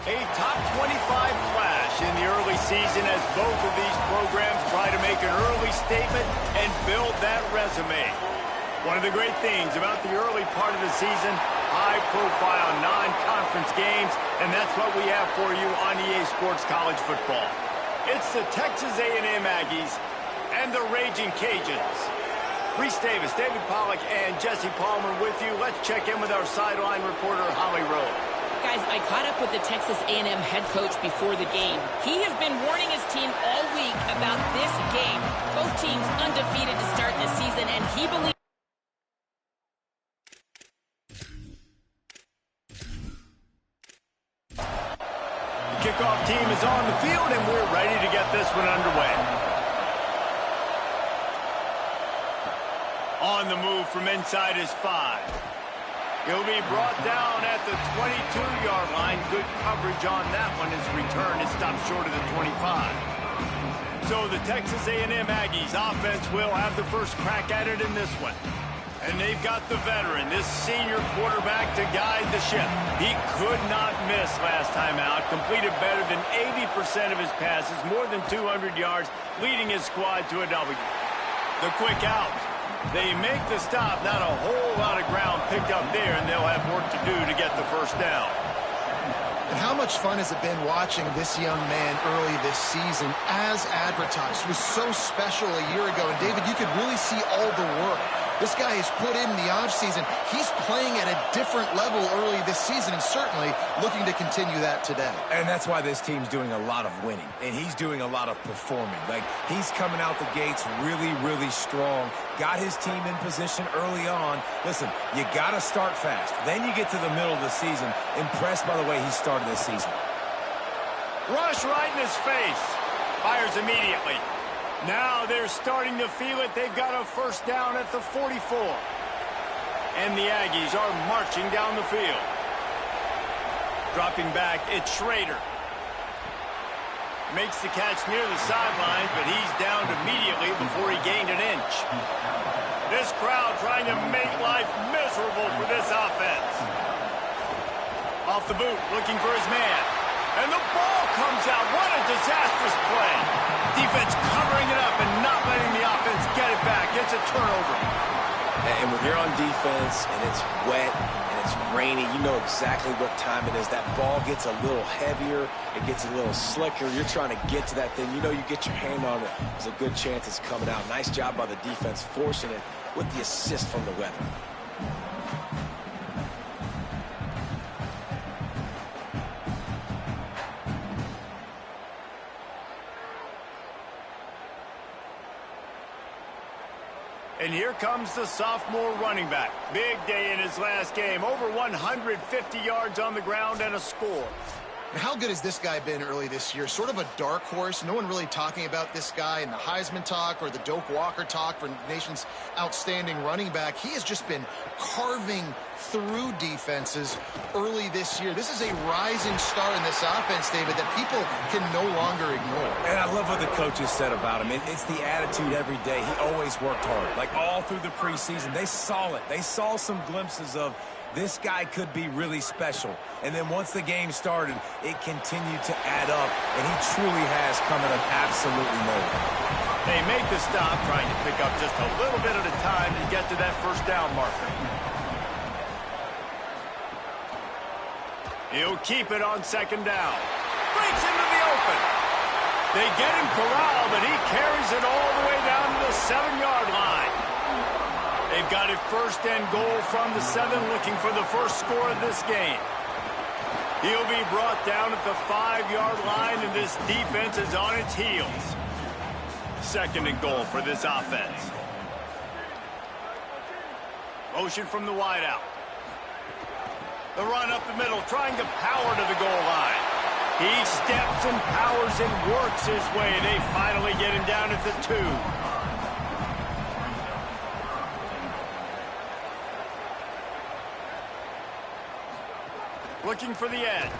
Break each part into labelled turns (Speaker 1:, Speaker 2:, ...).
Speaker 1: A top 25 clash in the early season as both of these programs try to make an early statement and build that resume. One of the great things about the early part of the season, high-profile non-conference games, and that's what we have for you on EA Sports College Football. It's the Texas A&M Aggies and the Raging Cajuns. Reese Davis, David Pollack, and Jesse Palmer with you. Let's check in with our sideline reporter, Holly Rowe.
Speaker 2: Guys, I caught up with the Texas A&M head coach before the game. He has been warning his team all week about this game. Both teams undefeated to start the season, and he believes
Speaker 1: the kickoff team is on the field, and we're ready to get this one underway. On the move from inside is 5. He'll be brought down at the 22-yard line. Good coverage on that one. His return is stopped short of the 25. So the Texas A&M Aggies offense will have the first crack at it in this one. And they've got the veteran, this senior quarterback, to guide the ship. He could not miss last time out. Completed better than 80% of his passes, more than 200 yards, leading his squad to a W. The quick out. They make the stop. Not a whole lot of ground picked up there, and they'll have work to do to get the first down.
Speaker 3: And how much fun has it been watching this young man early this season as advertised? He was so special a year ago. And, David, you could really see all the work this guy has put in the offseason. He's playing at a different level early this season and certainly looking to continue that today.
Speaker 4: And that's why this team's doing a lot of winning, and he's doing a lot of performing. Like, he's coming out the gates really, really strong, got his team in position early on. Listen, you got to start fast. Then you get to the middle of the season. Impressed by the way he started this season.
Speaker 1: Rush right in his face. Fires immediately. Now they're starting to feel it. They've got a first down at the 44. And the Aggies are marching down the field. Dropping back, it's Schrader. Makes the catch near the sideline, but he's downed immediately before he gained an inch. This crowd trying to make life miserable for this offense. Off the boot, looking for his man. And the ball comes out. What a disastrous play. Defense covering it up and not letting the offense get it back. It's a turnover.
Speaker 4: And when you're on defense and it's wet and it's rainy, you know exactly what time it is. That ball gets a little heavier. It gets a little slicker. You're trying to get to that thing. You know you get your hand on it. There's a good chance it's coming out. Nice job by the defense forcing it with the assist from the weather.
Speaker 1: And here comes the sophomore running back. Big day in his last game. Over 150 yards on the ground and a score.
Speaker 3: How good has this guy been early this year? Sort of a dark horse. No one really talking about this guy in the Heisman talk or the Doak Walker talk for nation's outstanding running back. He has just been carving through defenses early this year. This is a rising star in this offense, David, that people can no longer ignore.
Speaker 4: And I love what the coaches said about him. It's the attitude every day. He always worked hard. Like all through the preseason, they saw it. They saw some glimpses of this guy could be really special. And then once the game started, it continued to add up, and he truly has come out of absolutely nowhere.
Speaker 1: They make the stop, trying to pick up just a little bit at a time to get to that first down marker. He'll keep it on second down. Breaks into the open. They get him corralled, but he carries it all the way down to the 7-yard line. They've got it first and goal from the 7, looking for the first score of this game. He'll be brought down at the 5-yard line, and this defense is on its heels. Second and goal for this offense. Motion from the wideout. The run up the middle, trying to power to the goal line. He steps and powers and works his way. They finally get him down at the 2. Looking for the edge.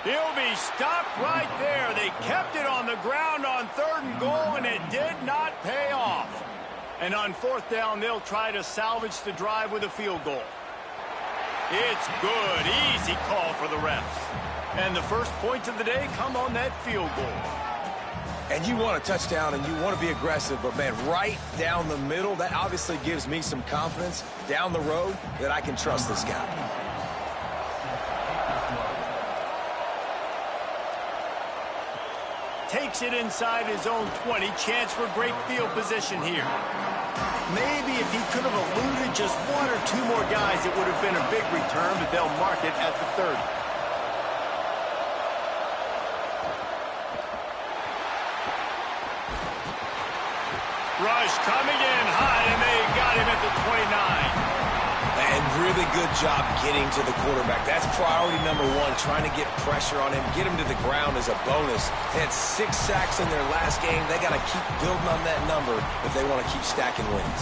Speaker 1: He'll be stopped right there. They kept it on the ground on 3rd and goal, and it did not pay off. And on 4th down, they'll try to salvage the drive with a field goal. It's good. Easy call for the refs. And the first points of the day come on that field goal.
Speaker 4: And you want a touchdown and you want to be aggressive, but, man, right down the middle, that obviously gives me some confidence down the road that I can trust this guy.
Speaker 1: Takes it inside his own 20. Chance for great field position here. Maybe if he could have eluded just one or two more guys, it would have been a big return, but they'll mark it at the 30. Rush coming in high, and they got him at the 29.
Speaker 4: And really good job getting to the quarterback. That's priority number one, trying to get pressure on him, get him to the ground as a bonus. They had 6 sacks in their last game. They got to keep building on that number if they want to keep stacking wins.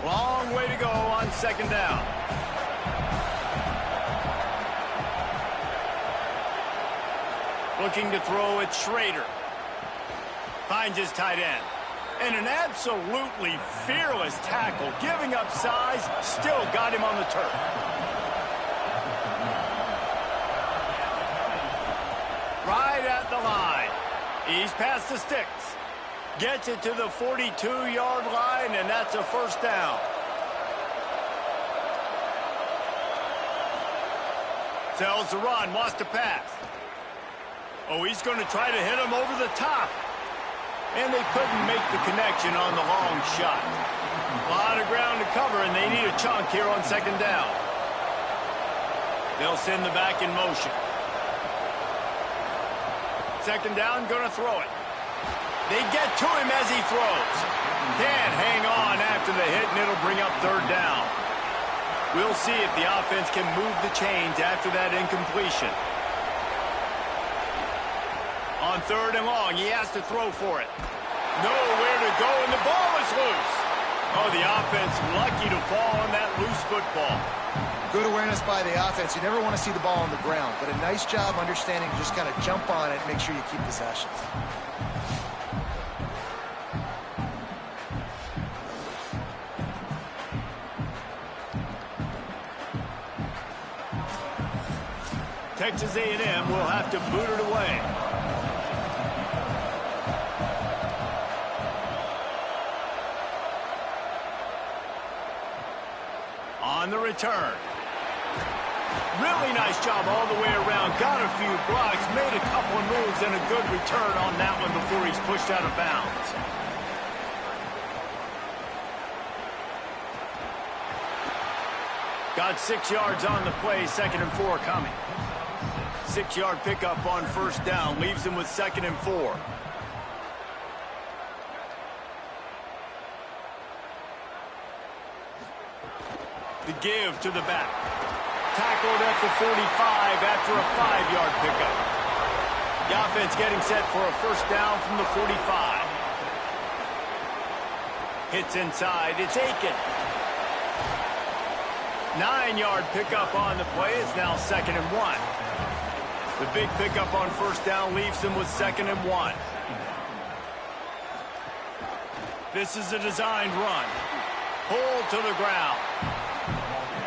Speaker 1: Long way to go on second down. Looking to throw at Schrader. Finds his tight end. And an absolutely fearless tackle. Giving up size, still got him on the turf. Right at the line. He's past the sticks. Gets it to the 42-yard line, and that's a first down. Tells the run, wants to pass. Oh, he's going to try to hit him over the top. And they couldn't make the connection on the long shot. A lot of ground to cover, and they need a chunk here on second down. They'll send the back in motion. Second down, going to throw it. They get to him as he throws. Can't hang on after the hit, and it'll bring up third down. We'll see if the offense can move the chains after that incompletion. On third and long, he has to throw for it. Nowhere to go, and the ball is loose. Oh, the offense lucky to fall on that loose football.
Speaker 3: Good awareness by the offense. You never want to see the ball on the ground, but a nice job understanding to just kind of jump on it and make sure you keep possession.
Speaker 1: Texas A&M will have to boot it away. On the return. Really nice job all the way around. Got a few blocks, made a couple of moves, and a good return on that one before he's pushed out of bounds. Got 6 yards on the play, 2nd and 4 coming. 6-yard pickup on first down, leaves him with 2nd and 4. The give to the back. Tackled at the 45 after a 5-yard pickup. The offense getting set for a first down from the 45. Hits inside. It's Aiken. 9-yard pickup on the play. It's now 2nd and 1. The big pickup on first down leaves them with 2nd and 1. This is a designed run. Pulled to the ground.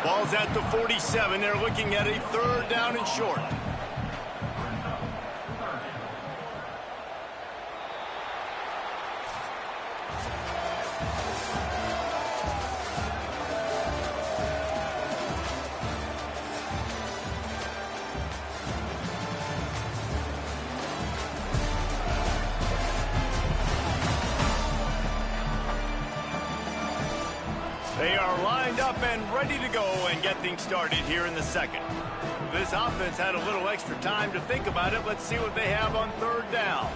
Speaker 1: Ball's at the 47. They're looking at a third down and short. They are lined up and ready to go and get things started here in the second. This offense had a little extra time to think about it. Let's see what they have on third down.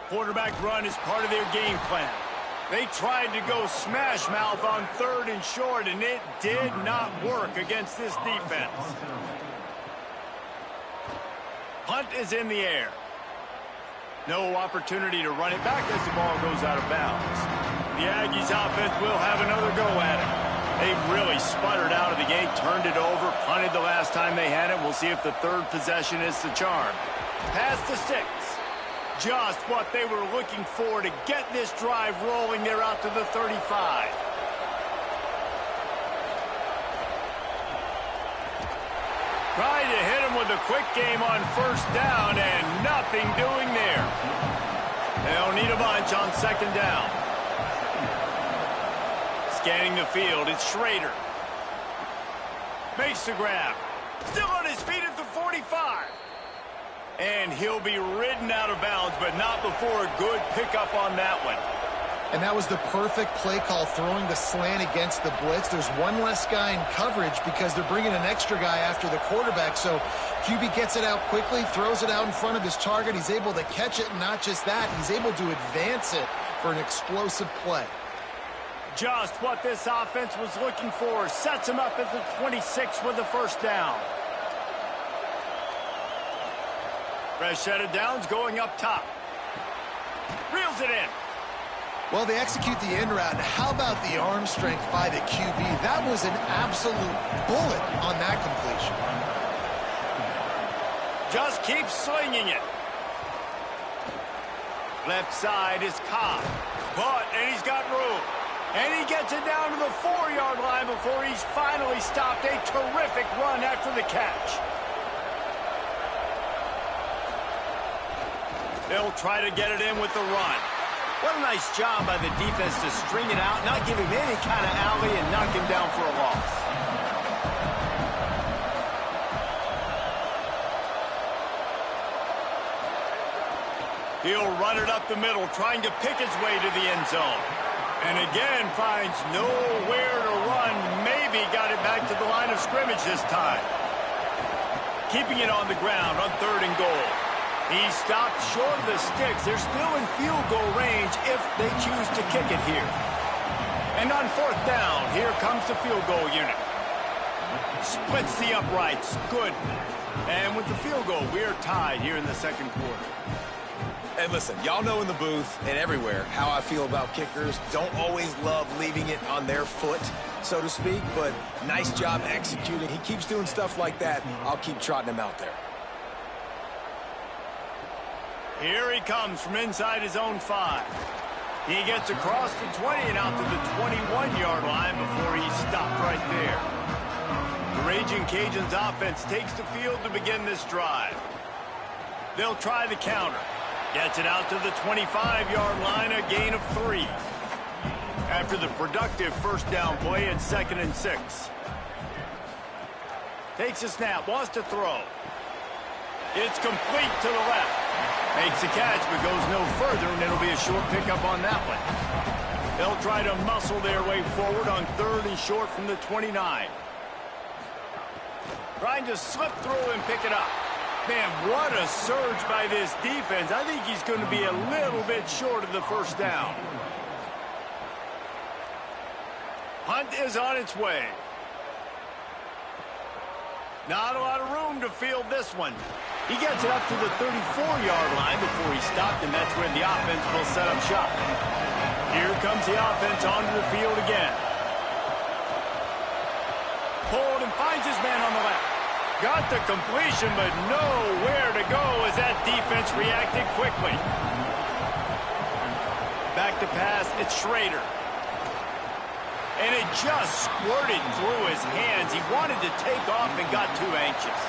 Speaker 1: Quarterback run is part of their game plan. They tried to go smash mouth on third and short, and it did not work against this defense. Punt is in the air. No opportunity to run it back as the ball goes out of bounds. The Aggies offense will have another go at it. They've really sputtered out of the gate, turned it over, punted the last time they had it. We'll see if the third possession is the charm. Pass to 6. Just what they were looking for to get this drive rolling there out to the 35. Trying to hit him with a quick game on first down, and nothing doing there. They'll need a bunch on second down. Scanning the field, it's Schrader. Makes the grab. Still on his feet at the 45. And he'll be ridden out of bounds, but not before a good pickup on that one.
Speaker 3: And that was the perfect play call, throwing the slant against the blitz. There's one less guy in coverage because they're bringing an extra guy after the quarterback. So QB gets it out quickly, throws it out in front of his target. He's able to catch it, and not just that, he's able to advance it for an explosive play.
Speaker 1: Just what this offense was looking for. Sets him up at the 26 with the first down. Fresh set of downs going up top. Reels it in.
Speaker 3: Well, they execute the end route. How about the arm strength by the QB? That was an absolute bullet on that completion.
Speaker 1: Just keep slinging it. Left side is Cobb. And he's got room. And he gets it down to the 4-yard line before he's finally stopped. A terrific run after the catch. They'll try to get it in with the run. What a nice job by the defense to string it out, not give him any kind of alley, and knock him down for a loss. He'll run it up the middle, trying to pick his way to the end zone. And again, finds nowhere to run. Maybe got it back to the line of scrimmage this time. Keeping it on the ground on 3rd and goal. He stopped short of the sticks. They're still in field goal range if they choose to kick it here. And on 4th down, here comes the field goal unit. Splits the uprights. Good. And with the field goal, we are tied here in the second quarter.
Speaker 4: And listen, y'all know in the booth and everywhere how I feel about kickers. Don't always love leaving it on their foot, so to speak, but nice job executing. He keeps doing stuff like that. I'll keep trotting him out there.
Speaker 1: Here he comes from inside his own 5. He gets across the 20 and out to the 21-yard line before he's stopped right there. The Raging Cajuns offense takes the field to begin this drive. They'll try the counter. Gets it out to the 25-yard line, a gain of 3. After the productive first down play, it's 2nd and 6. Takes a snap, wants to throw. It's complete to the left. Makes the catch, but goes no further, and it'll be a short pickup on that one. They'll try to muscle their way forward on 3rd and short from the 29. Trying to slip through and pick it up. Man, what a surge by this defense. I think he's going to be a little bit short of the first down. Hunt is on its way. Not a lot of room to field this one. He gets it up to the 34-yard line before he stopped, and that's when the offense will set up shop. Here comes the offense onto the field again. Pulled and finds his man on the left. Got the completion, but nowhere to go as that defense reacted quickly. Back to pass, it's Schrader. And it just squirted through his hands. He wanted to take off and got too anxious.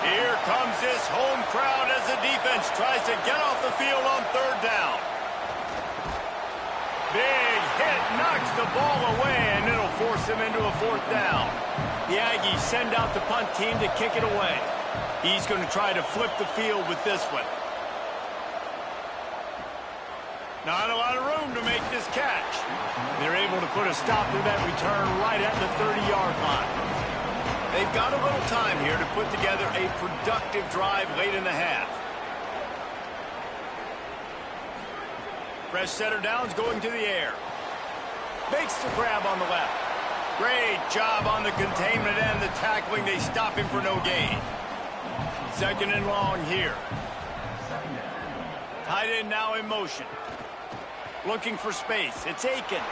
Speaker 1: Here comes this home crowd as the defense tries to get off the field on 3rd down. Big hit, knocks the ball away, and it'll force him into a 4th down. The Aggies send out the punt team to kick it away. He's going to try to flip the field with this one. Not a lot of room to make this catch. They're able to put a stop to that return right at the 30-yard line. They've got a little time here to put together a productive drive late in the half. Fresh setter downs going to the air. Makes the grab on the left. Great job on the containment and the tackling. They stop him for no gain. 2nd and long here. Tight end now in motion. Looking for space. It's Aiken.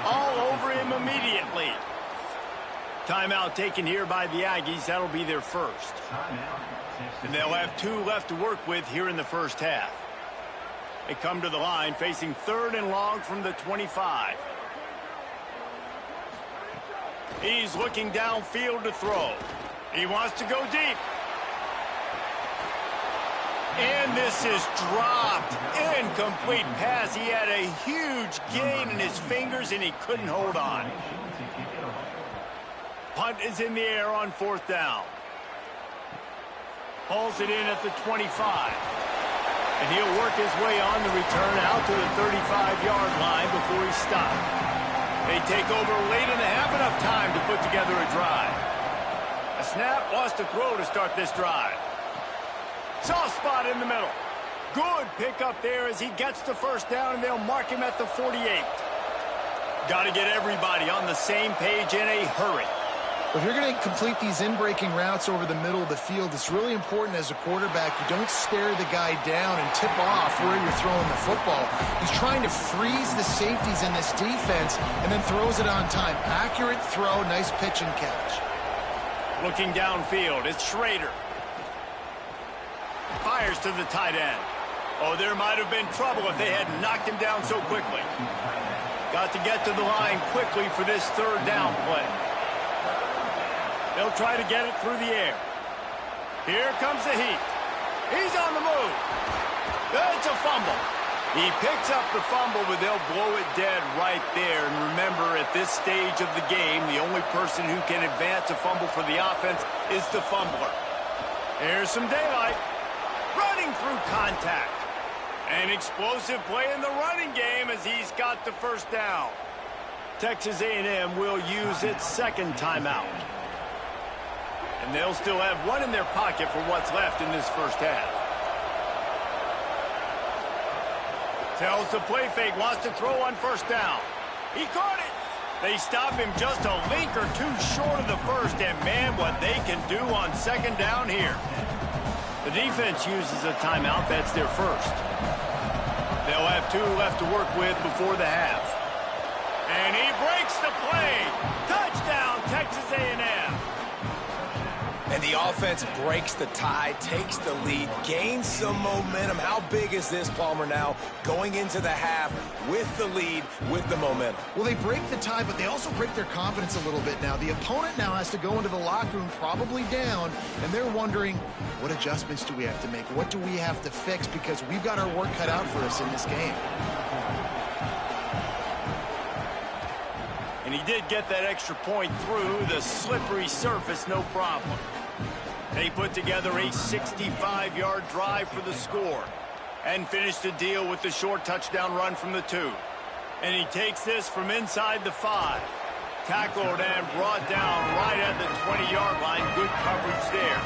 Speaker 1: All over him immediately. Timeout taken here by the Aggies. That'll be their first. And they'll have 2 left to work with here in the first half. They come to the line facing 3rd and long from the 25. He's looking downfield to throw. He wants to go deep. And this is dropped. Incomplete pass. He had a huge gain in his fingers, and he couldn't hold on. Punt is in the air on 4th down. Hauls it in at the 25. And he'll work his way on the return out to the 35-yard line before he's stopped. They take over late in the half, enough time to put together a drive. A snap, wants to throw to start this drive. Soft spot in the middle. Good pickup there as he gets the first down, and they'll mark him at the 48. Got to get everybody on the same page in a hurry.
Speaker 3: If you're going to complete these in-breaking routes over the middle of the field, it's really important as a quarterback you don't stare the guy down and tip off where you're throwing the football. He's trying to freeze the safeties in this defense and then throws it on time. Accurate throw, nice pitch and catch.
Speaker 1: Looking downfield, it's Schrader. Fires to the tight end. Oh, there might have been trouble if they had knocked him down so quickly. Got to get to the line quickly for this 3rd down play. They'll try to get it through the air. Here comes the heat. He's on the move. It's a fumble. He picks up the fumble, but they'll blow it dead right there. And remember, at this stage of the game, the only person who can advance a fumble for the offense is the fumbler. Here's some daylight. Running through contact. An explosive play in the running game as he's got the first down. Texas A&M will use its 2nd timeout. And they'll still have 1 in their pocket for what's left in this first half. Tells the play fake, wants to throw on 1st down. He caught it. They stop him just a link or 2 short of the first, and man, what they can do on 2nd down here. The defense uses a timeout. That's their first. They'll have 2 left to work with before the half. And he breaks the play. Touchdown, Texas A&M.
Speaker 4: And the offense breaks the tie, takes the lead, gains some momentum. How big is this, Palmer, now going into the half with the lead, with the momentum?
Speaker 3: Well, they break the tie, but they also break their confidence a little bit now. The opponent now has to go into the locker room probably down, and they're wondering, what adjustments do we have to make? What do we have to fix? Because we've got our work cut out for us in this game.
Speaker 1: And he did get that extra point through the slippery surface, no problem. They put together a 65-yard drive for the score and finished the deal with the short touchdown run from the 2. And he takes this from inside the 5. Tackled and brought down right at the 20-yard line. Good coverage there.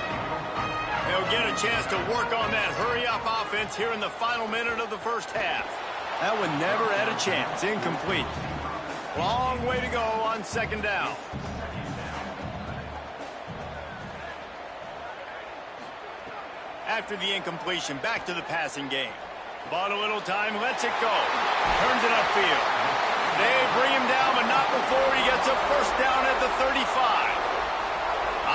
Speaker 1: They'll get a chance to work on that hurry-up offense here in the final minute of the first half. That one never had a chance. Incomplete. Long way to go on 2nd down. After the incompletion, back to the passing game. Bought a little time, lets it go. Turns it upfield. They bring him down, but not before he gets a first down at the 35.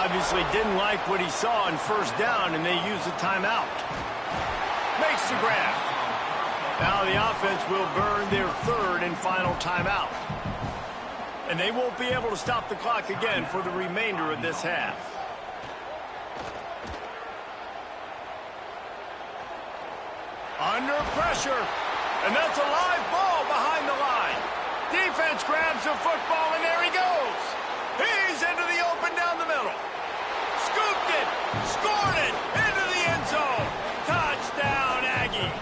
Speaker 1: Obviously didn't like what he saw on 1st down, and they use a timeout. Makes the grab. Now the offense will burn their 3rd and final timeout. And they won't be able to stop the clock again for the remainder of this half. Under pressure. And that's a live ball behind the line. Defense grabs the football, and there he goes. He's into the open down the middle. Scooped it. Scored it. Into the end zone. Touchdown, Aggie.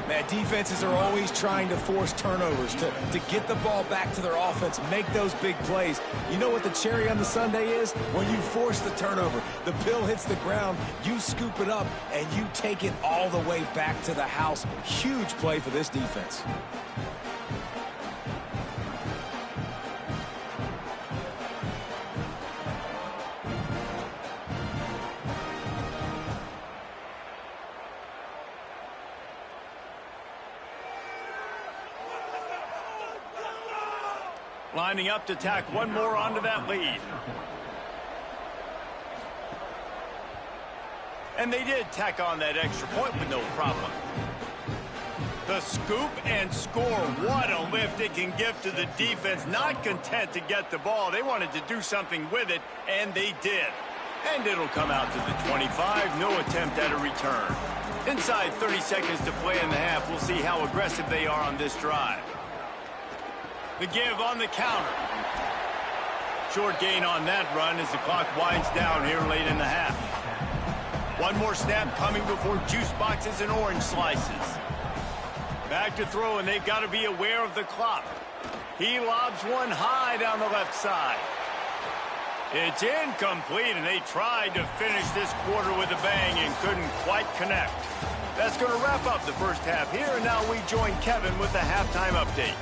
Speaker 4: Man, defenses are always trying to force turnovers to get the ball back to their offense, make those big plays. You know what the cherry on the sundae is? When you force the turnover, the pill hits the ground, you scoop it up, and you take it all the way back to the house. Huge play for this defense.
Speaker 1: Lining up to tack one more onto that lead. And they did tack on that extra point with no problem. The scoop and score. What a lift it can give to the defense. Not content to get the ball. They wanted to do something with it, and they did. And it'll come out to the 25. No attempt at a return. Inside 30 seconds to play in the half. We'll see how aggressive they are on this drive. The give on the counter. Short gain on that run as the clock winds down here late in the half. One more snap coming before juice boxes and orange slices. Back to throw, and they've got to be aware of the clock. He lobs one high down the left side. It's incomplete, and they tried to finish this quarter with a bang and couldn't quite connect. That's going to wrap up the first half here, and now we join Kevin with the halftime update.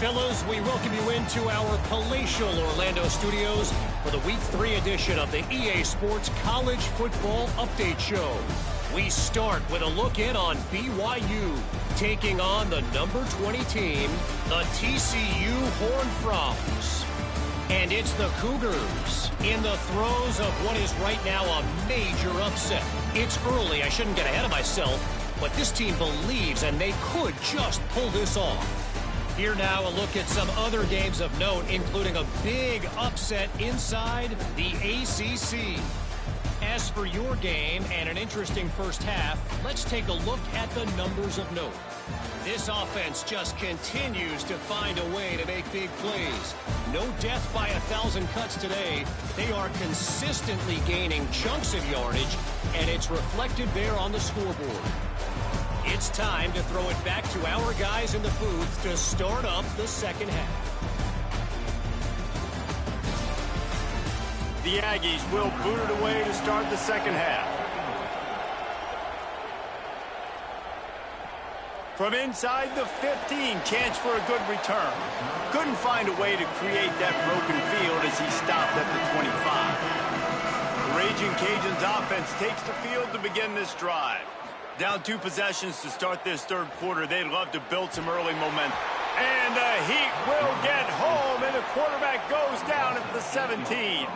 Speaker 5: Fellas, we welcome you into our palatial Orlando studios for the Week 3 edition of the EA Sports College Football Update Show. We start with a look in on BYU, taking on the number 20 team, the TCU Horned Frogs. And it's the Cougars in the throes of what is right now a major upset. It's early, I shouldn't get ahead of myself, but this team believes and they could just pull this off. Here now a look at some other games of note, including a big upset inside the ACC. As for your game and an interesting first half, let's take a look at the numbers of note. This offense just continues to find a way to make big plays. No death by 1,000 cuts today. They are consistently gaining chunks of yardage, and it's reflected there on the scoreboard. It's time to throw it back to our guys in the booth to start up the second half.
Speaker 1: The Aggies will boot it away to start the second half. From inside the 15, chance for a good return. Couldn't find a way to create that broken field as he stopped at the 25. The Raging Cajuns offense takes the field to begin this drive. Down 2 possessions to start this third quarter. They'd love to build some early momentum. And the Heat will get home, and the quarterback goes down at the 17.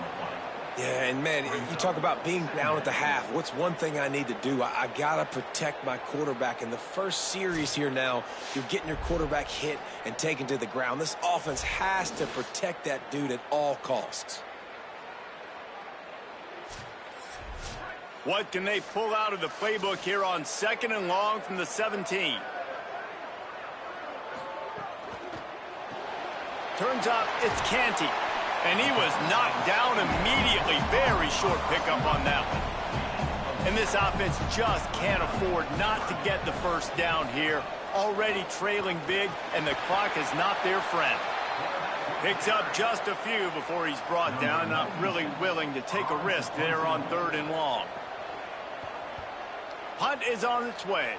Speaker 4: Yeah, and man, you talk about being down at the half. What's one thing I need to do? I got to protect my quarterback. In the first series here now, you're getting your quarterback hit and taken to the ground. This offense has to protect that dude at all costs.
Speaker 1: What can they pull out of the playbook here on 2nd and long from the 17? Turns out it's Canty. And he was knocked down immediately. Very short pickup on that one. And this offense just can't afford not to get the first down here. Already trailing big, and the clock is not their friend. Picks up just a few before he's brought down. Not really willing to take a risk there on 3rd and long. Punt is on its way.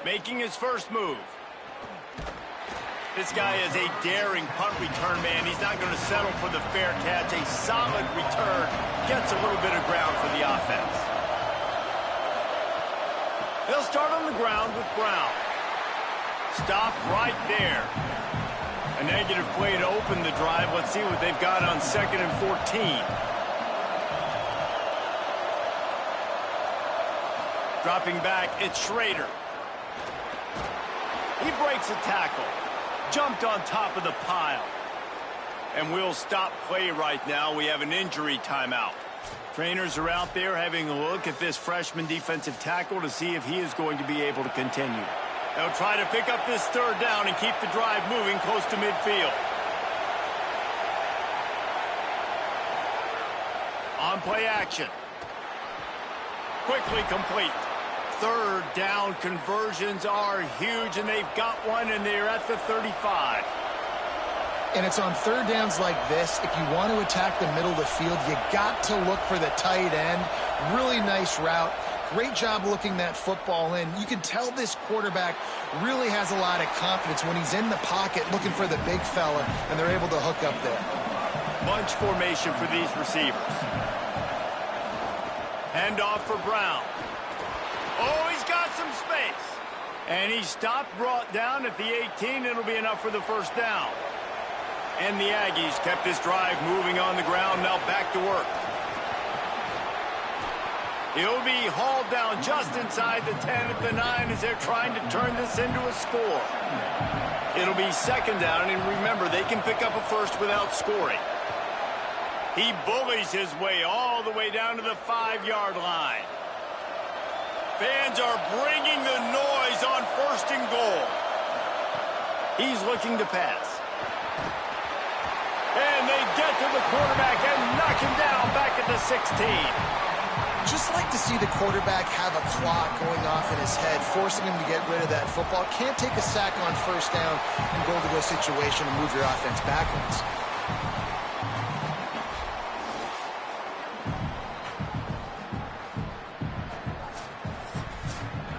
Speaker 1: Making his first move. This guy is a daring punt return man. He's not going to settle for the fair catch. A solid return. Gets a little bit of ground for the offense. They'll start on the ground with Brown. Stop right there. A negative play to open the drive. Let's see what they've got on 2nd and 14. Dropping back, it's Schrader. He breaks a tackle. Jumped on top of the pile. And we'll stop play right now. We have an injury timeout. Trainers are out there having a look at this freshman defensive tackle to see if he is going to be able to continue. They'll try to pick up this 3rd down and keep the drive moving close to midfield. On play action. Quickly complete. 3rd down conversions are huge, and they've got one, and they're at the 35.
Speaker 3: And it's on 3rd downs like this. If you want to attack the middle of the field, you got to look for the tight end. Really nice route. Great job looking that football in. You can tell this quarterback really has a lot of confidence when he's in the pocket looking for the big fella, and they're able to hook up there.
Speaker 1: Bunch formation for these receivers. Handoff for Brown. Oh, he's got some space. And he stopped, brought down at the 18. It'll be enough for the first down. And the Aggies kept this drive moving on the ground. Now back to work. He'll be hauled down just inside the 10 at the 9 as they're trying to turn this into a score. It'll be second down, and remember, they can pick up a first without scoring. He bullies his way all the way down to the 5-yard line. Fans are bringing the noise on 1st and goal. He's looking to pass. And they get to the quarterback and knock him down back at the 16.
Speaker 3: Just like to see the quarterback have a clock going off in his head, forcing him to get rid of that football. Can't take a sack on 1st down and goal-to-go situation and move your offense backwards.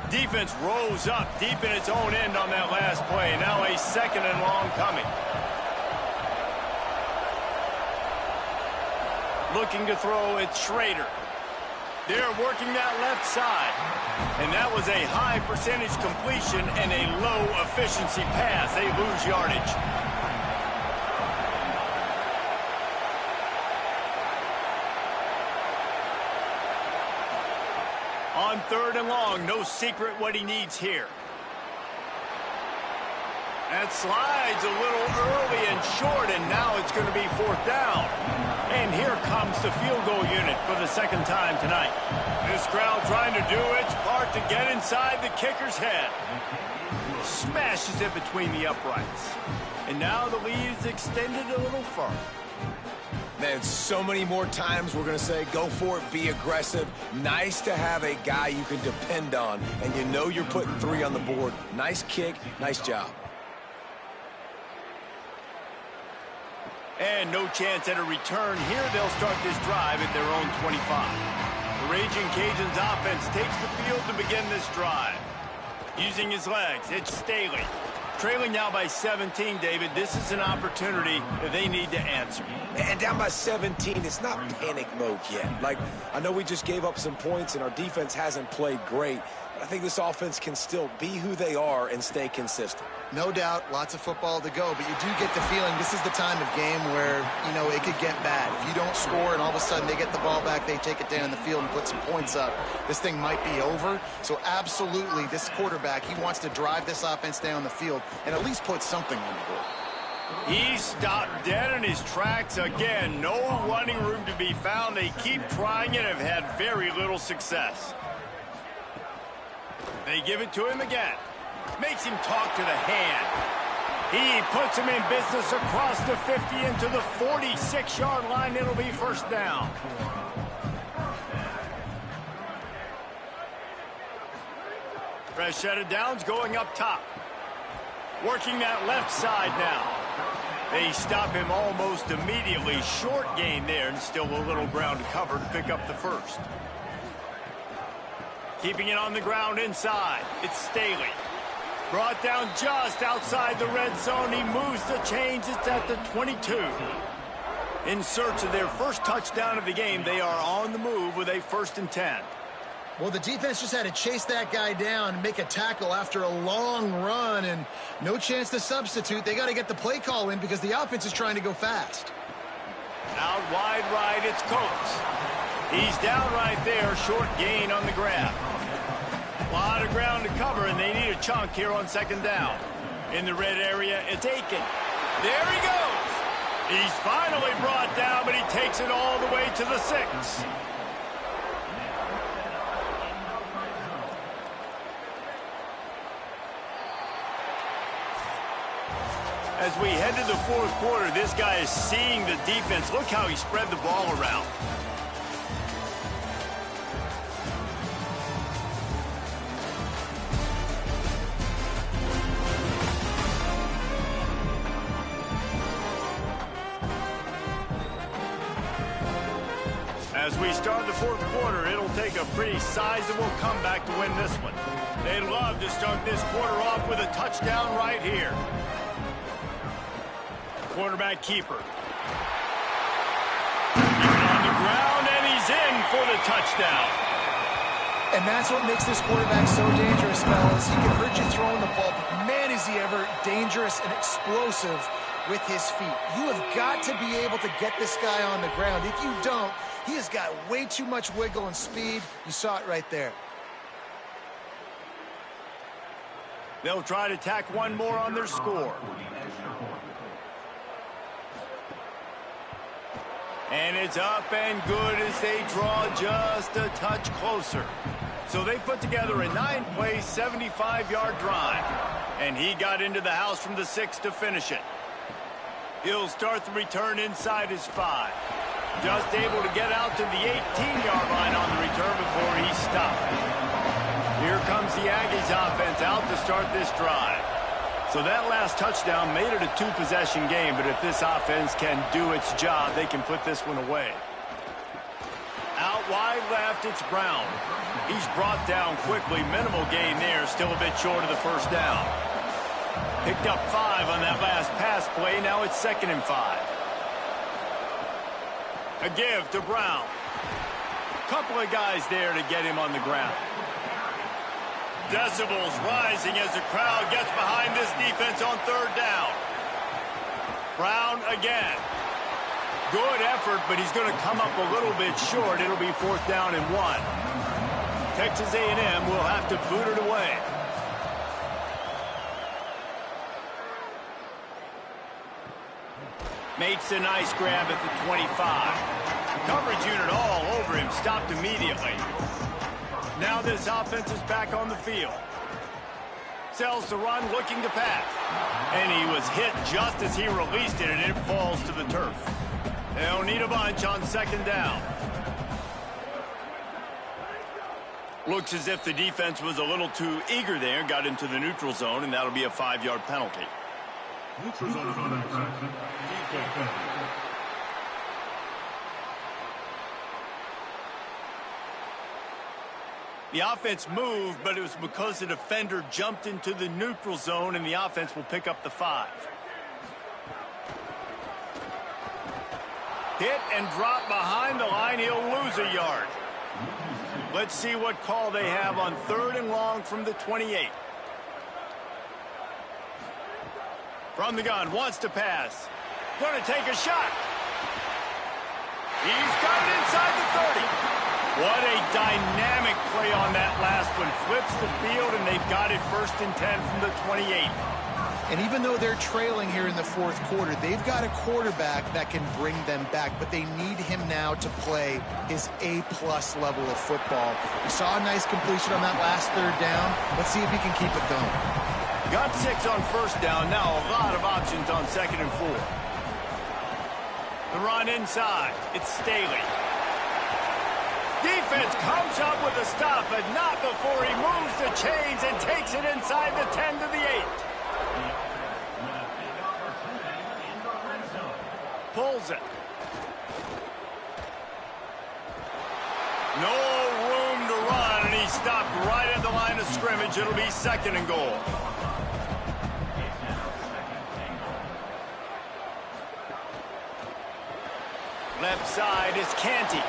Speaker 1: Defense rose up deep in its own end on that last play. Now a 2nd and long coming. Looking to throw, it's Schrader. They're working that left side. And that was a high percentage completion and a low efficiency pass. They lose yardage. On 3rd and long, no secret what he needs here. That slides a little early and short, and now it's going to be 4th down. And here comes the field goal unit for the 2nd time tonight. This crowd trying to do its part to get inside the kicker's head. Smashes it between the uprights. And now the lead is extended a little further.
Speaker 4: Man, so many more times we're going to say, go for it, be aggressive. Nice to have a guy you can depend on, and you know you're putting 3 on the board. Nice kick, nice job.
Speaker 1: And no chance at a return here. They'll start this drive at their own 25. The Raging Cajuns offense takes the field to begin this drive. Using his legs, it's Staley. Trailing now by 17, David. This is an opportunity that they need to answer.
Speaker 4: And down by 17, it's not panic mode yet. Like, I know we just gave up some points and our defense hasn't played great, but I think this offense can still be who they are and stay consistent.
Speaker 3: No doubt, lots of football to go, but you do get the feeling this is the time of game where, you know, it could get bad. If you don't score and all of a sudden they get the ball back, they take it down the field and put some points up, this thing might be over. So absolutely, this quarterback, he wants to drive this offense down the field and at least put something on the board.
Speaker 1: He stopped dead in his tracks again. No running room to be found. They keep trying it and have had very little success. They give it to him again. Makes him talk to the hand. He puts him in business across the 50 into the 46-yard line. It'll be 1st down. Fresh set of downs going up top. Working that left side now. They stop him almost immediately. Short gain there and still a little ground to cover to pick up the 1st. Keeping it on the ground inside. It's Staley. Brought down just outside the red zone. He moves the chains. It's at the 22. In search of their first touchdown of the game, they are on the move with a 1st and 10.
Speaker 3: Well, the defense just had to chase that guy down and make a tackle after a long run, and no chance to substitute. They got to get the play call in because the offense is trying to go fast.
Speaker 1: Out wide right, it's Coates. He's down right there, short gain on the grab. A lot of ground to cover, and they need a chunk here on 2nd down. In the red area, it's Aiken. There he goes. He's finally brought down, but he takes it all the way to the 6. As we head to the 4th quarter, this guy is seeing the defense. Look how he spread the ball around. As we start the 4th quarter, it'll take a pretty sizable comeback to win this one. They'd love to start this quarter off with a touchdown right here. Quarterback keeper. Keep it on the ground, and he's in for the touchdown.
Speaker 3: And that's what makes this quarterback so dangerous, fellas. He can hurt you throwing the ball, but man, is he ever dangerous and explosive with his feet. You have got to be able to get this guy on the ground. If you don't, he has got way too much wiggle and speed. You saw it right there.
Speaker 1: They'll try to tack one more on their score. And it's up and good as they draw just a touch closer. So they put together a 9-play, 75-yard drive. And he got into the house from the 6 to finish it. He'll start the return inside his 5. Just able to get out to the 18-yard line on the return before he stopped. Here comes the Aggies offense out to start this drive. So that last touchdown made it a 2-possession game, but if this offense can do its job, they can put this one away. Out wide left, it's Brown. He's brought down quickly. Minimal gain there, still a bit short of the first down. Picked up 5 on that last pass play. Now it's 2nd and 5. A give to Brown. Couple of guys there to get him on the ground. Decibels rising as the crowd gets behind this defense on 3rd down. Brown again. Good effort, but he's going to come up a little bit short. It'll be 4th down and 1. Texas A&M will have to boot it away. Makes a nice grab at the 25. Coverage unit all over him, stopped immediately. Now this offense is back on the field. Sells the run, looking to pass. And he was hit just as he released it, and it falls to the turf. They'll need a bunch on 2nd down. Looks as if the defense was a little too eager there, got into the neutral zone, and that'll be a 5-yard penalty. Neutral zone penalty. The offense moved, but it was because the defender jumped into the neutral zone, and the offense will pick up the 5. Hit and drop behind the line. He'll lose a yard. Let's see what call they have on 3rd and long from the 28. From the gun, wants to pass. Going to take a shot. He's got it inside the 30. What a dynamic play on that last one. Flips the field, and they've got it 1st and 10 from the 28.
Speaker 3: And even though they're trailing here in the 4th quarter, they've got a quarterback that can bring them back, but they need him now to play his A-plus level of football. We saw a nice completion on that last 3rd down. Let's see if he can keep it going.
Speaker 1: Got 6 on 1st down. Now a lot of options on 2nd and 4. The run inside. It's Staley. Defense comes up with a stop, but not before he moves the chains and takes it inside the 10 to the 8. Pulls it. No room to run, and he stopped right at the line of scrimmage. It'll be 2nd and goal. Left side is Canty.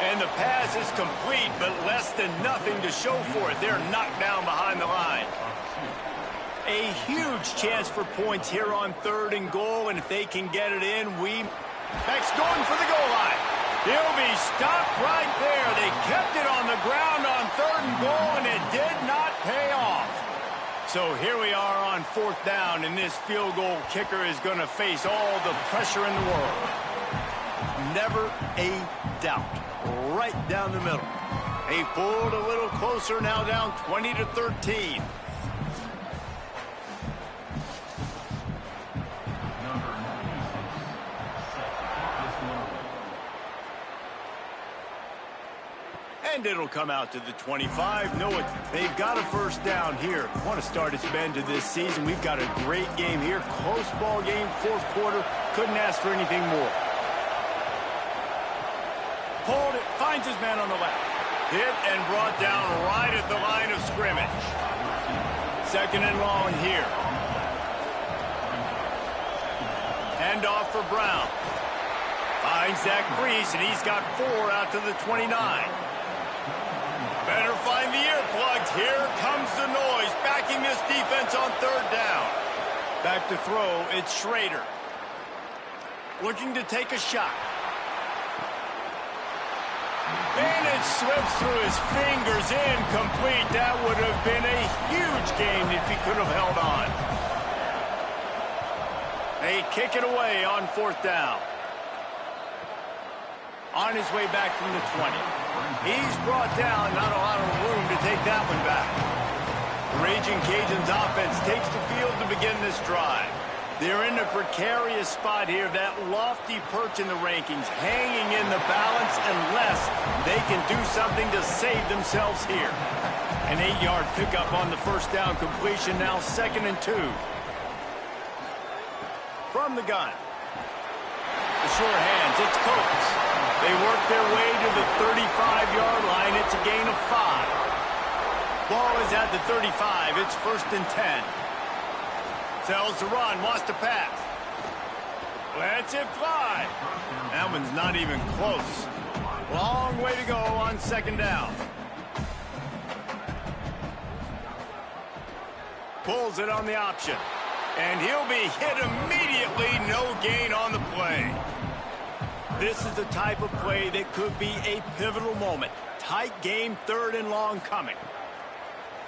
Speaker 1: And the pass is complete, but less than nothing to show for it. They're knocked down behind the line. A huge chance for points here on 3rd and goal, and if they can get it in, Beck's going for the goal line. He'll be stopped right there. They kept it on the ground on 3rd and goal, and it did not pay off. So here we are on 4th down, and this field goal kicker is going to face all the pressure in the world. Never a doubt. Right down the middle. They pulled a little closer, now down 20-13. And it'll come out to the 25. They've got a 1st down here. Want to start its bend to this season. We've got a great game here. Close ball game, 4th quarter. Couldn't ask for anything more. Pulled it, finds his man on the left. Hit and brought down right at the line of scrimmage. 2nd and long here. Hand off for Brown. Finds that crease, and he's got 4 out to the 29. Better find the earplugs. Here comes the noise, backing this defense on third down. Back to throw, it's Schrader. Looking to take a shot. And it slips through his fingers, incomplete. That would have been a huge gain if he could have held on. They kick it away on fourth down. On his way back from the 20. He's brought down, not a lot of room to take that one back. The Raging Cajuns offense takes the field to begin this drive. They're in a precarious spot here, that lofty perch in the rankings, hanging in the balance unless they can do something to save themselves here. An 8-yard pickup on the first down completion, now 2nd and 2. From the gun. The sure hands, it's Coates. They work their way to the 35-yard line. It's a gain of 5. Ball is at the 35. It's 1st and 10. Tells the run, wants to pass. Lets it fly. That one's not even close. Long way to go on 2nd down. Pulls it on the option. And he'll be hit immediately. No gain on the play. This is the type of play that could be a pivotal moment. Tight game, 3rd and long coming.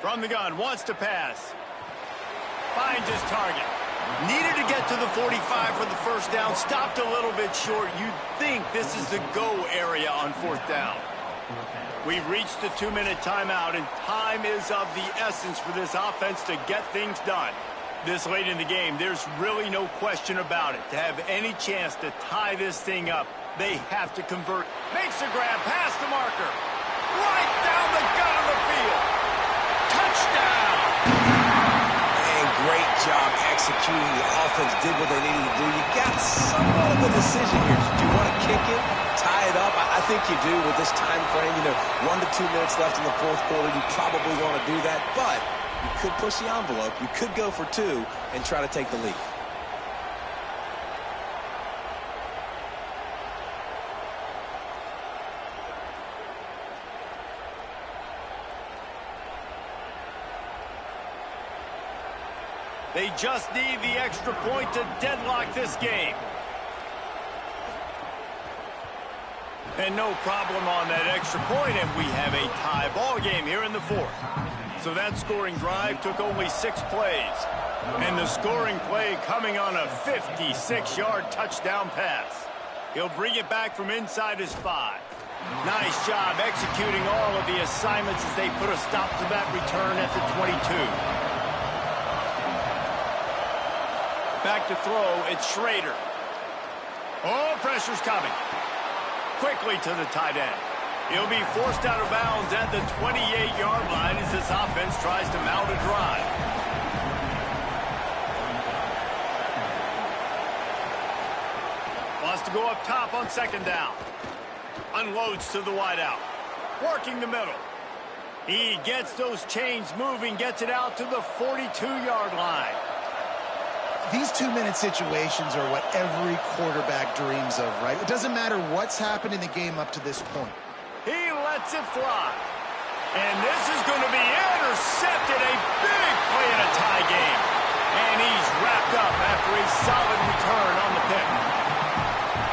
Speaker 1: From the gun, wants to pass. Finds his target. Needed to get to the 45 for the first down. Stopped a little bit short. You'd think this is the go area on 4th down. We've reached the 2-minute timeout, and time is of the essence for this offense to get things done. This late in the game, there's really no question about it. To have any chance to tie this thing up, they have to convert. Makes a grab past the marker. Right down the gut of the field. Touchdown!
Speaker 4: Great job executing. The offense did what they needed to do. You got somewhat of a decision here. Do you want to kick it, tie it up? I think you do with this time frame. 1 to 2 minutes left in the 4th quarter. You probably want to do that, but you could push the envelope. You could go for 2 and try to take the lead.
Speaker 1: They just need the extra point to deadlock this game. And no problem on that extra point, and we have a tie ball game here in the 4th. So that scoring drive took only 6 plays. And the scoring play coming on a 56-yard touchdown pass. He'll bring it back from inside his 5. Nice job executing all of the assignments as they put a stop to that return at the 22. Back to throw, it's Schrader. Oh, pressure's coming. Quickly to the tight end. He'll be forced out of bounds at the 28-yard line as this offense tries to mount a drive. Wants to go up top on 2nd down. Unloads to the wideout. Working the middle. He gets those chains moving, gets it out to the 42-yard line.
Speaker 3: These 2-minute situations are what every quarterback dreams of, right? It doesn't matter what's happened in the game up to this point.
Speaker 1: He lets it fly. And this is going to be intercepted. A big play in a tie game. And he's wrapped up after a solid return on the pick.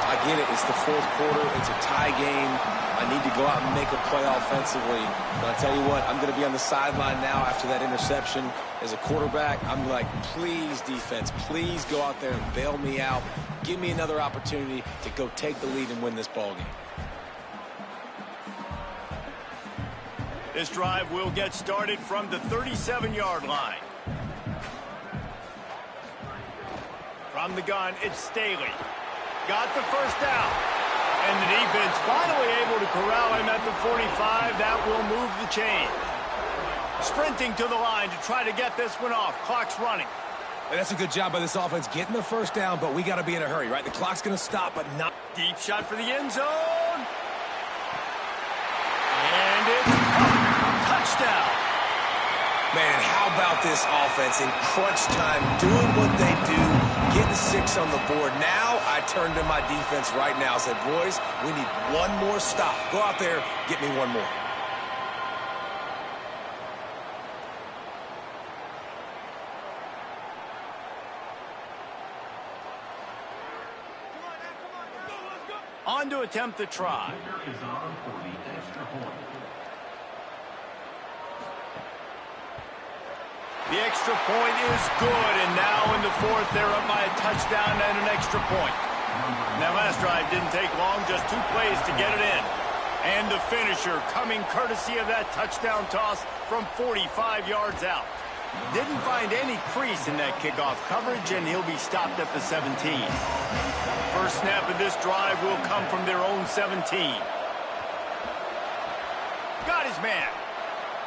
Speaker 4: I get it. It's the 4th quarter. It's a tie game. I need to go out and make a play offensively. But I tell you what, I'm going to be on the sideline now after that interception. As a quarterback, I'm like, please, defense, please go out there and bail me out. Give me another opportunity to go take the lead and win this ballgame.
Speaker 1: This drive will get started from the 37-yard line. From the gun, it's Staley. Got the first down. And the defense finally able to corral him at the 45. That will move the chain. Sprinting to the line to try to get this one off. Clock's running.
Speaker 4: And that's a good job by this offense getting the first down, but we got to be in a hurry, right? The clock's going to stop, but not.
Speaker 1: Deep shot for the end zone. And it's touchdown.
Speaker 4: Man, how about this offense in crunch time, doing what they do, getting 6 on the board. Now I turn to my defense right now and said, boys, we need one more stop. Go out there, get me one more.
Speaker 1: On to attempt the try. The extra point is good, and now in the fourth, they're up by a touchdown and an extra point. That last drive didn't take long, just 2 plays to get it in. And the finisher coming courtesy of that touchdown toss from 45 yards out. Didn't find any crease in that kickoff coverage, and he'll be stopped at the 17. First snap of this drive will come from their own 17. Got his man.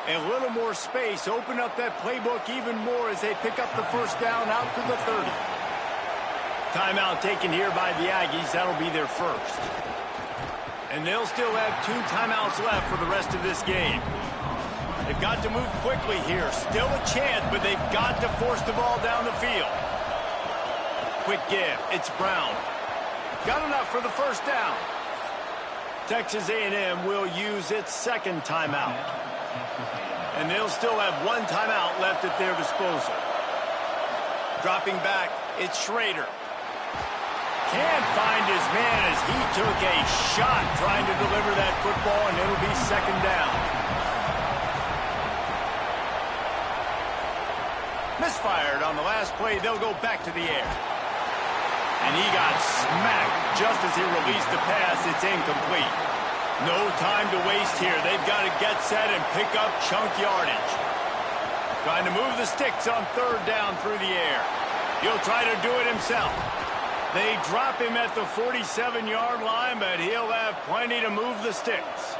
Speaker 1: A little more space, open up that playbook even more as they pick up the first down out to the 30. Timeout taken here by the Aggies. That'll be their first. And they'll still have 2 timeouts left for the rest of this game. They've got to move quickly here. Still a chance, but they've got to force the ball down the field. Quick give. It's Brown. Got enough for the first down. Texas A&M will use its second timeout. And they'll still have 1 timeout left at their disposal. Dropping back, it's Schrader. Can't find his man as he took a shot trying to deliver that football, and it'll be second down. Misfired on the last play. They'll go back to the air. And he got smacked just as he released the pass. It's incomplete. No time to waste here. They've got to get set and pick up chunk yardage. Trying to move the sticks on third down through the air. He'll try to do it himself. They drop him at the 47-yard line, but he'll have plenty to move the sticks.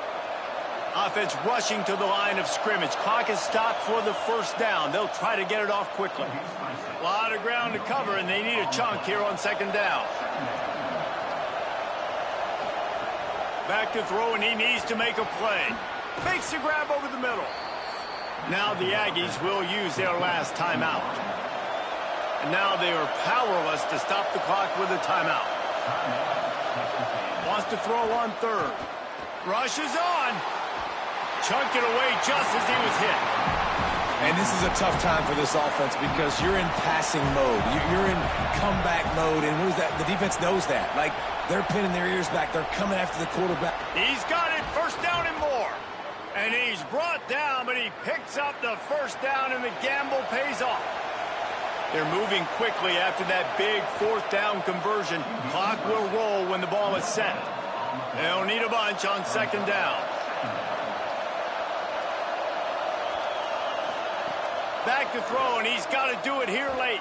Speaker 1: Offense rushing to the line of scrimmage. Clock is stopped for the first down. They'll try to get it off quickly. A lot of ground to cover, and they need a chunk here on second down. Back to throw, and he needs to make a play. Makes the grab over the middle. Now the Aggies will use their last timeout. And now they are powerless to stop the clock with a timeout. Wants to throw on third. Rushes on. Chunked it away just as he was hit.
Speaker 4: And this is a tough time for this offense because you're in passing mode. You're in comeback mode, and what is that? The defense knows that. Like, they're pinning their ears back. They're coming after the quarterback.
Speaker 1: He's got it, first down and more. And he's brought down, but he picks up the first down, and the gamble pays off. They're moving quickly after that big fourth down conversion. Clock will roll when the ball is set. They'll need a bunch on second down. Back to throw, and he's got to do it here late.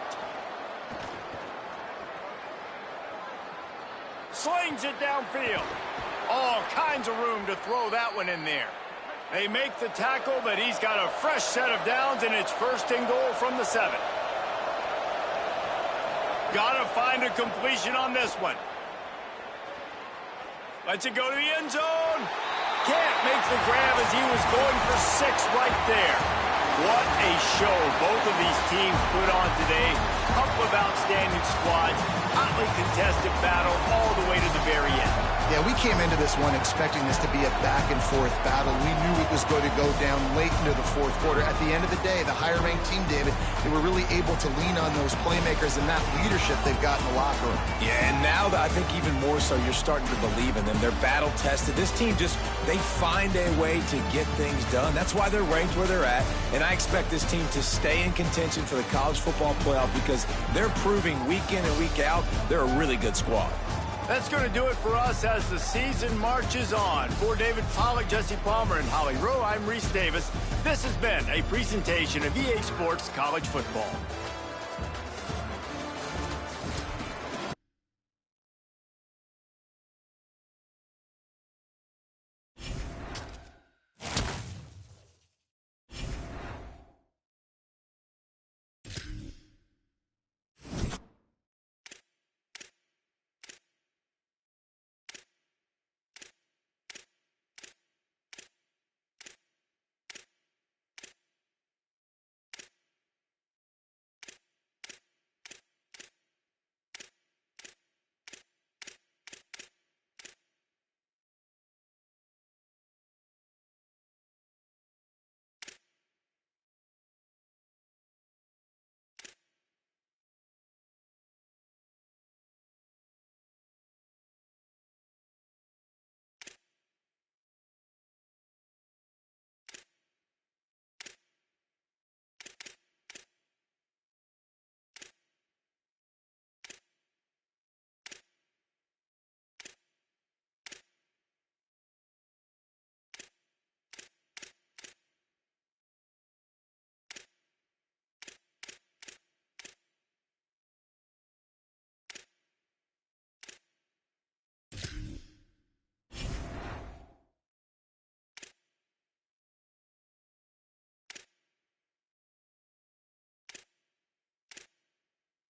Speaker 1: Slings it downfield. All kinds of room to throw that one in there. They make the tackle, but he's got a fresh set of downs, and it's first and goal from the 7. Got to find a completion on this one. Lets it go to the end zone. Can't make the grab as he was going for 6 right there. What a show both of these teams put on today. Couple of outstanding squads. Hotly contested battle all the way to the very end.
Speaker 3: Yeah, we came into this one expecting this to be a back-and-forth battle. We knew it was going to go down late into the fourth quarter. At the end of the day, the higher-ranked team, David, they were really able to lean on those playmakers and that leadership they've got in the locker room.
Speaker 4: Yeah, and now I think even more so, you're starting to believe in them. They're battle-tested. This team they find a way to get things done. That's why they're ranked where they're at. And I expect this team to stay in contention for the college football playoff because they're proving week in and week out they're a really good squad.
Speaker 1: That's going to do it for us as the season marches on. For David Pollack, Jesse Palmer, and Holly Rowe, I'm Reese Davis. This has been a presentation of EA Sports College Football.